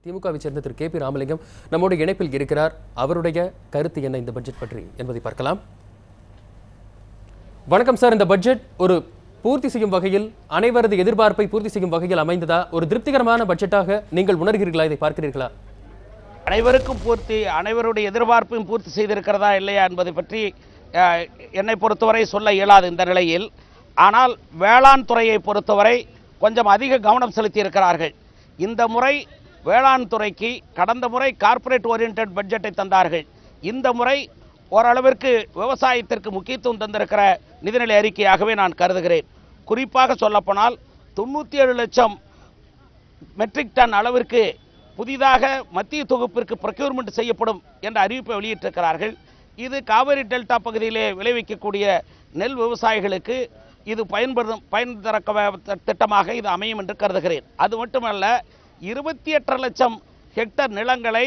திமுகவை சேர்ந்த திரு கே.பி. ராமலிங்கம் நம்மோடு இணைப்பில் இருக்கிறார். அவருடைய கருத்து என்ன இந்த பட்ஜெட் பற்றி என்பதை பார்க்கலாம். வணக்கம் சார். இந்த பட்ஜெட் ஒரு பூர்த்தி செய்யும் வகையில், அனைவரது எதிர்பார்ப்பை பூர்த்தி செய்யும் வகையில் அமைந்ததா? ஒரு திருப்திகரமான பட்ஜெட்டாக நீங்கள் உணர்கிறீர்களா? இதை பார்க்கிறீர்களா? அனைவருக்கும் அனைவருடைய எதிர்பார்ப்பையும் பூர்த்தி செய்திருக்கிறதா இல்லையா என்பதை பற்றி என்னை பொறுத்தவரை சொல்ல இயலாது இந்த நிலையில். ஆனால் வேளாண் துறையை பொறுத்தவரை கொஞ்சம் அதிக கவனம் செலுத்தி இருக்கிறார்கள். இந்த முறை வேளாண் துறைக்கு கடந்த முறை கார்ப்பரேட் ஓரியன்ட் பட்ஜெட்டை தந்தார்கள். இந்த முறை ஓரளவிற்கு விவசாயத்திற்கு முக்கியத்துவம் தந்திருக்கிற நிதிநிலை அறிக்கையாகவே நான் கருதுகிறேன். குறிப்பாக சொல்லப்போனால் 97 லட்சம் மெட்ரிக் டன் அளவிற்கு புதிதாக மத்திய தொகுப்பிற்கு ப்ரொக்யூர்மெண்ட் செய்யப்படும் என்ற அறிவிப்பை வெளியிட்டிருக்கிறார்கள். இது காவிரி டெல்டா பகுதியிலே விளைவிக்கக்கூடிய நெல் விவசாயிகளுக்கு இது பயன் தர திட்டமாக இது அமையும் என்று கருதுகிறேன். அது மட்டுமல்ல, 28 லட்சம் ஹெக்டர் நிலங்களை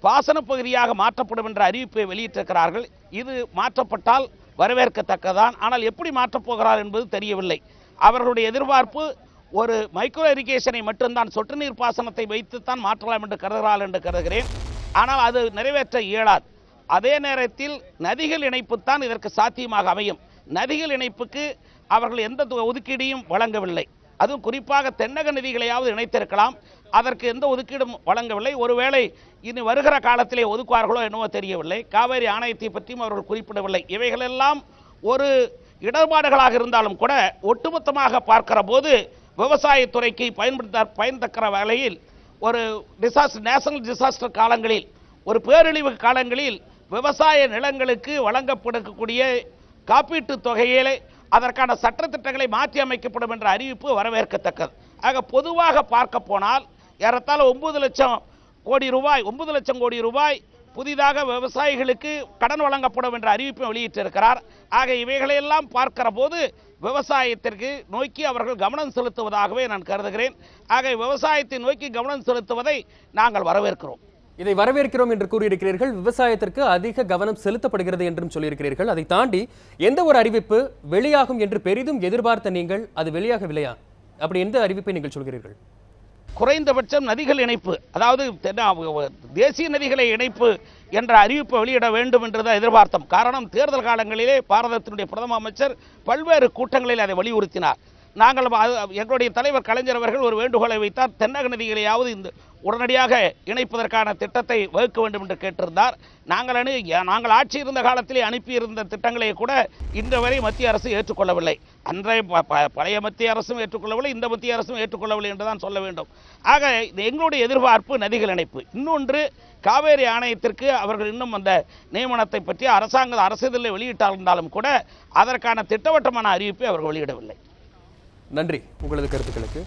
பாசன பகுதியாக மாற்றப்படும் என்ற அறிவிப்பை வெளியிட்டிருக்கிறார்கள். இது மாற்றப்பட்டால் வரவேற்கத்தக்கதான். ஆனால் எப்படி மாற்றப்போகிறார் என்பது தெரியவில்லை. அவர்களுடைய எதிர்பார்ப்பு ஒரு மைக்ரோ இரிகேஷனை மட்டும்தான், சொட்டு நீர் பாசனத்தை வைத்துத்தான் மாற்றலாம் என்று கருதுகிறார்கள் என்று கருதுகிறேன். ஆனால் அது நிறைவேற்ற இயலாது. அதே நேரத்தில் நதிகள் இணைப்புத்தான் இதற்கு சாத்தியமாக அமையும். நதிகள் இணைப்புக்கு அவர்கள் எந்த ஒதுக்கீடையும் வழங்கவில்லை. அதுவும் குறிப்பாக தென்னக நதிகளையாவது இணைத்திருக்கலாம். அதற்கு எந்த ஒதுக்கீடும் வழங்கவில்லை. ஒருவேளை இனி வருகிற காலத்திலே ஒதுக்குவார்களோ என்னவோ தெரியவில்லை. காவேரி ஆணையத்தை பற்றியும் அவர்கள் குறிப்பிடவில்லை. இவைகளெல்லாம் ஒரு இடர்பாடுகளாக இருந்தாலும் கூட ஒட்டுமொத்தமாக பார்க்கிற போது விவசாயத்துறைக்கு பயன்படுத்துகிற வகையில் ஒரு நேஷனல் டிசாஸ்டர் காலங்களில், ஒரு பேரழிவு காலங்களில் விவசாய நிலங்களுக்கு வழங்கப்படக்கூடிய காப்பீட்டு தொகையிலே அதற்கான சட்டத்திட்டங்களை மாற்றி அமைக்கப்படும் என்ற அறிவிப்பு வரவேற்கத்தக்கது. ஆக பொதுவாக பார்க்க போனால் ஏறத்தாழ 9 லட்சம் கோடி ரூபாய் புதிதாக விவசாயிகளுக்கு கடன் வழங்கப்படும் என்ற அறிவிப்பை வெளியிட்டிருக்கிறார். ஆக இவைகளையெல்லாம் பார்க்கிற போது விவசாயத்திற்கு நோக்கி அவர்கள் கவனம் செலுத்துவதாகவே நான் கருதுகிறேன். ஆக விவசாயத்தை நோக்கி கவனம் செலுத்துவதை நாங்கள் வரவேற்கிறோம். இதை வரவேற்கிறோம் என்று கூறியிருக்கிறீர்கள். விவசாயத்திற்கு அதிக கவனம் செலுத்தப்படுகிறது என்றும் சொல்லியிருக்கிறீர்கள். அதை தாண்டி எந்த ஒரு அறிவிப்பு வெளியாகும் என்று பெரிதும் எதிர்பார்த்த நீங்கள் அது வெளியாகவில்லையா? அப்படி எந்த அறிவிப்பை நீங்கள் சொல்கிறீர்கள்? குறைந்தபட்சம் நதிகள் இணைப்பு, அதாவது தேசிய நதிகளை இணைப்பு என்ற அறிவிப்பை வெளியிட வேண்டும் என்றுதான் எதிர்பார்த்தோம். காரணம், தேர்தல் காலங்களிலே பாரதத்தினுடைய பிரதம அமைச்சர் பல்வேறு கூட்டங்களில் அதை வலியுறுத்தினார். நாங்கள் எங்களுடைய தலைவர் கலைஞர் அவர்கள் ஒரு வேண்டுகோளை வைத்தார். தென்னக நதிகளையாவது இந்த உடனடியாக இணைப்பதற்கான திட்டத்தை வகுக்க வேண்டும் என்று கேட்டிருந்தார். நாங்கள் ஆட்சி இருந்த காலத்திலே அனுப்பியிருந்த திட்டங்களை கூட இன்று வரை மத்திய அரசு ஏற்றுக்கொள்ளவில்லை. அன்றைய பழைய மத்திய அரசும் ஏற்றுக்கொள்ளவில்லை, இந்த மத்திய அரசும் ஏற்றுக்கொள்ளவில்லை என்றுதான் சொல்ல வேண்டும். ஆக எங்களுடைய எதிர்பார்ப்பு நதிகள் இணைப்பு. இன்னொன்று, காவேரி ஆணையத்திற்கு அவர்கள் இன்னும் அந்த நியமனத்தை பற்றி அரசிதழில் வெளியிட்டிருந்தாலும் கூட அதற்கான திட்டவட்டமான அறிவிப்பை அவர்கள் வெளியிடவில்லை. நன்றி உங்களது கருத்துக்களுக்கு.